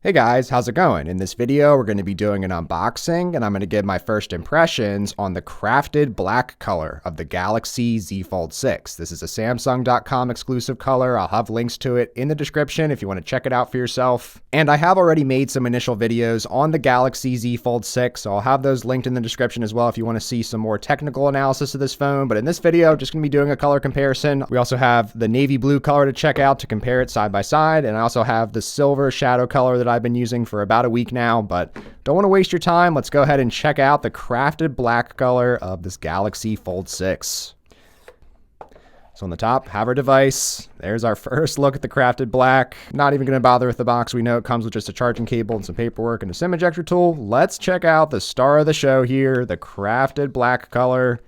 Hey guys, how's it going? In this video, we're going to be doing an unboxing and I'm going to give my first impressions on the crafted black color of the Galaxy Z Fold 6. This is a Samsung.com exclusive color. I'll have links to it in the description if you want to check it out for yourself. And I have already made some initial videos on the Galaxy Z Fold 6, so I'll have those linked in the description as well if you want to see some more technical analysis of this phone. But in this video, just going to be doing a color comparison. We also have the navy blue color to check out to compare it side by side, and I also have the silver shadow color that I've been using for about a week now, but don't want to waste your time. Let's go ahead and check out the crafted black color of this Galaxy Fold 6. So on the top, have our device. There's our first look at the crafted black. Not even going to bother with the box. We know it comes with just a charging cable and some paperwork and a SIM ejector tool. Let's check out the star of the show here, the crafted black color,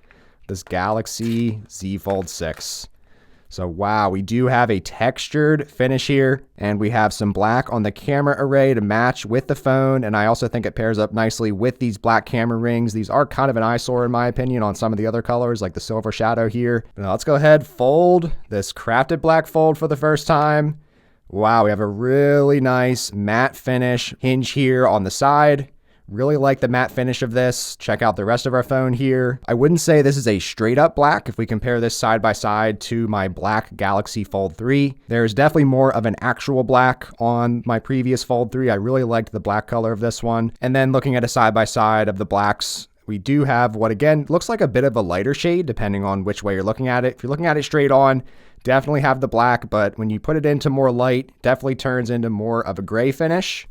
this Galaxy Z Fold 6. So wow, we do have a textured finish here, and we have some black on the camera array to match with the phone, and I also think it pairs up nicely with these black camera rings. These are kind of an eyesore in my opinion on some of the other colors, like the silver shadow here. Now let's go ahead, fold this crafted black fold for the first time. Wow, we have a really nice matte finish hinge here on the side. Really like the matte finish of this. Check out the rest of our phone here. I wouldn't say this is a straight up black if we compare this side by side to my black Galaxy Fold 3. There's definitely more of an actual black on my previous Fold 3. I really liked the black color of this one. And then looking at a side by side of the blacks, we do have what again looks like a bit of a lighter shade depending on which way you're looking at it. If you're looking at it straight on, definitely have the black, but when you put it into more light, definitely turns into more of a gray finish.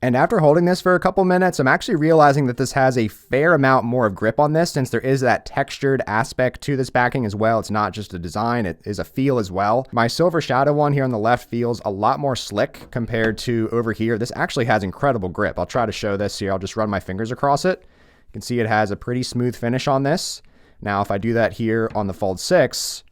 And after holding this for a couple minutes, I'm actually realizing that this has a fair amount more of grip on this, since there is that textured aspect to this backing as well. It's not just a design, it is a feel as well. My silver shadow one here on the left feels a lot more slick compared to over here. This actually has incredible grip. I'll try to show this here. I'll just run my fingers across it. You can see it has a pretty smooth finish on this. Now, if I do that here on the Fold 6,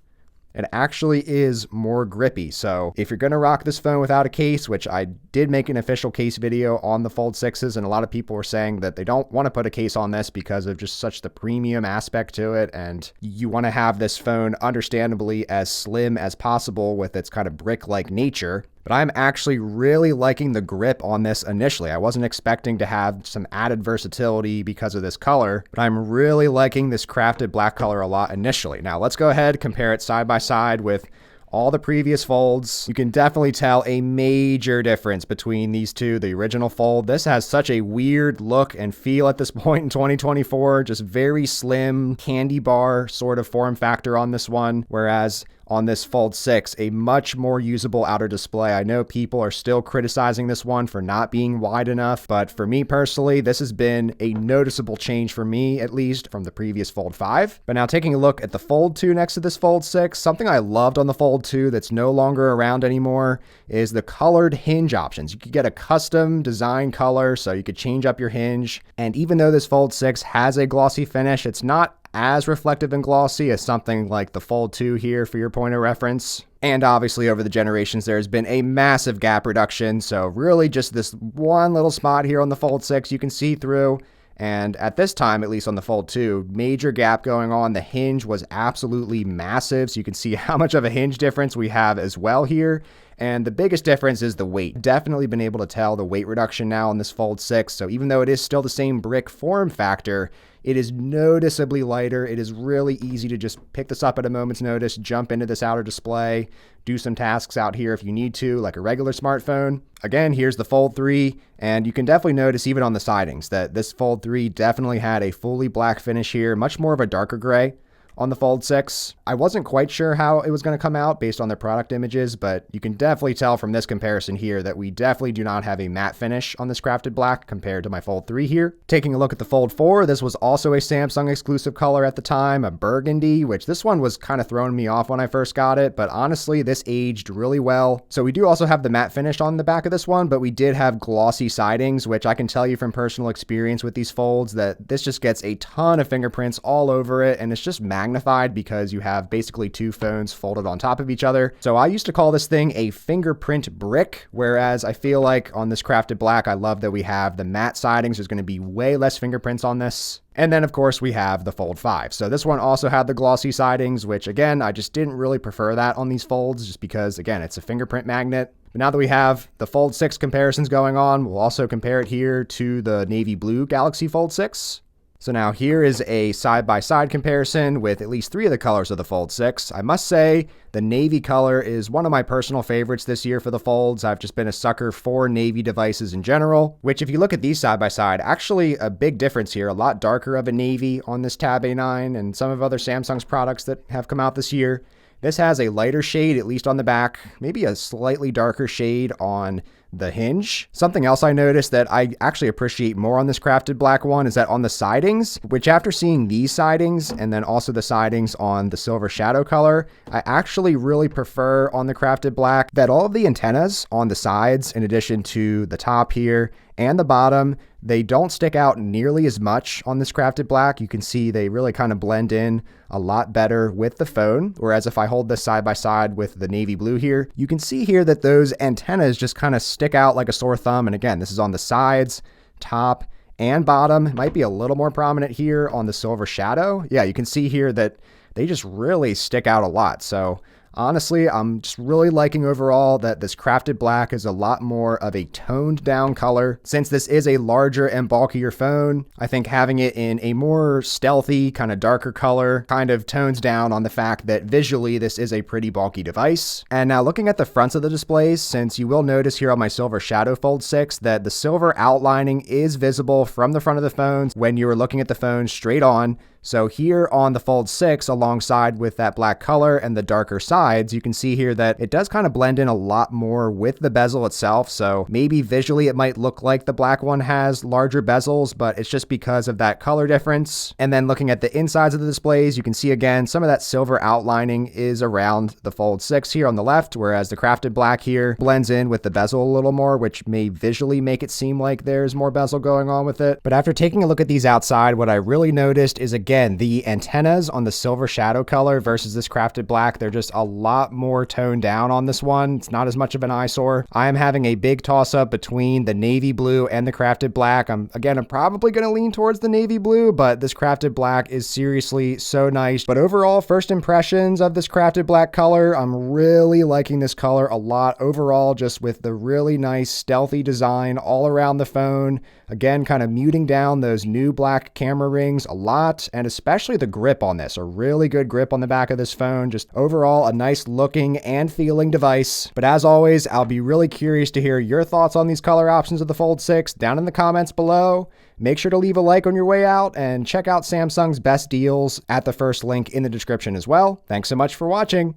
it actually is more grippy. So if you're going to rock this phone without a case, which I did make an official case video on the Fold 6s, and a lot of people were saying that they don't want to put a case on this because of just such the premium aspect to it, and you want to have this phone understandably as slim as possible with its kind of brick-like nature. But I'm actually really liking the grip on this initially. I wasn't expecting to have some added versatility because of this color, but I'm really liking this crafted black color a lot initially. Now let's go ahead, compare it side by side with all the previous folds. You can definitely tell a major difference between these two. The original Fold, this has such a weird look and feel at this point in 2024, just very slim candy bar sort of form factor on this one, whereas on this Fold 6, a much more usable outer display. I know people are still criticizing this one for not being wide enough, but for me personally, this has been a noticeable change for me, at least from the previous Fold 5. But now taking a look at the Fold 2 next to this Fold 6, something I loved on the Fold 2 that's no longer around anymore is the colored hinge options. You could get a custom design color, so you could change up your hinge. And even though this Fold 6 has a glossy finish, it's not as reflective and glossy as something like the Fold 2 here for your point of reference. And obviously over the generations, there's been a massive gap reduction. So really just this one little spot here on the Fold 6 you can see through. And at this time, at least on the Fold 2, major gap going on. The hinge was absolutely massive. So you can see how much of a hinge difference we have as well here. And the biggest difference is the weight. Definitely been able to tell the weight reduction now on this Fold 6. So even though it is still the same brick form factor, it is noticeably lighter. It is really easy to just pick this up at a moment's notice, jump into this outer display, do some tasks out here if you need to, like a regular smartphone. Again, here's the Fold 3, and you can definitely notice even on the sidings that this Fold 3 definitely had a fully black finish here, much more of a darker gray on the Fold 6. I wasn't quite sure how it was going to come out based on the product images, but you can definitely tell from this comparison here that we definitely do not have a matte finish on this crafted black compared to my Fold 3 here. Taking a look at the Fold 4, this was also a Samsung exclusive color at the time, a burgundy, which this one was kind of throwing me off when I first got it, but honestly, this aged really well. So we do also have the matte finish on the back of this one, but we did have glossy sidings, which I can tell you from personal experience with these folds that this just gets a ton of fingerprints all over it, and it's just magnified magnified because you have basically two phones folded on top of each other. So I used to call this thing a fingerprint brick, whereas I feel like on this Crafted Black, I love that we have the matte sidings. There's going to be way less fingerprints on this. And then, of course, we have the Fold 5. So this one also had the glossy sidings, which, again, I just didn't really prefer that on these folds just because, again, it's a fingerprint magnet. But now that we have the Fold 6 comparisons going on, we'll also compare it here to the navy blue Galaxy Fold 6. So now here is a side-by-side comparison with at least 3 of the colors of the Fold 6. I must say the navy color is one of my personal favorites this year for the Folds. I've just been a sucker for navy devices in general, which if you look at these side-by-side, actually a big difference here, a lot darker of a navy on this Tab A9 and some of other Samsung's products that have come out this year. This has a lighter shade, at least on the back, maybe a slightly darker shade on the hinge. Something else I noticed that I actually appreciate more on this Crafted Black one is that on the sidings, which after seeing these sidings and then also the sidings on the Silver Shadow color, I actually really prefer on the Crafted Black that all of the antennas on the sides, in addition to the top here and the bottom, they don't stick out nearly as much on this Crafted Black. You can see they really kind of blend in a lot better with the phone. Whereas if I hold this side by side with the navy blue here, you can see here that those antennas just kind of stick out like a sore thumb. And again, this is on the sides, top, and bottom. It might be a little more prominent here on the Silver Shadow. Yeah, you can see here that they just really stick out a lot. So honestly, I'm just really liking overall that this Crafted Black is a lot more of a toned down color. Since this is a larger and bulkier phone, I think having it in a more stealthy, kind of darker color kind of tones down on the fact that visually this is a pretty bulky device. And now looking at the fronts of the displays, since you will notice here on my Silver Shadow Fold 6 that the silver outlining is visible from the front of the phones when you are looking at the phone straight on. So here on the Fold 6, alongside with that black color and the darker sides, you can see here that it does kind of blend in a lot more with the bezel itself. So maybe visually it might look like the black one has larger bezels, but it's just because of that color difference. And then looking at the insides of the displays, you can see again, some of that silver outlining is around the Fold 6 here on the left, whereas the Crafted Black here blends in with the bezel a little more, which may visually make it seem like there's more bezel going on with it. But after taking a look at these outside, what I really noticed is again, the antennas on the Silver Shadow color versus this Crafted Black, they're just a lot more toned down on this one. It's not as much of an eyesore. I am having a big toss up between the navy blue and the Crafted Black. I'm probably going to lean towards the navy blue, but this Crafted Black is seriously so nice. But overall, first impressions of this Crafted Black color, I'm really liking this color a lot overall, just with the really nice stealthy design all around the phone. Again, kind of muting down those new black camera rings a lot, and especially the grip on this, a really good grip on the back of this phone. Just overall, a nice looking and feeling device. But as always, I'll be really curious to hear your thoughts on these color options of the Fold 6 down in the comments below. Make sure to leave a like on your way out and check out Samsung's best deals at the first link in the description as well. Thanks so much for watching.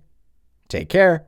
Take care.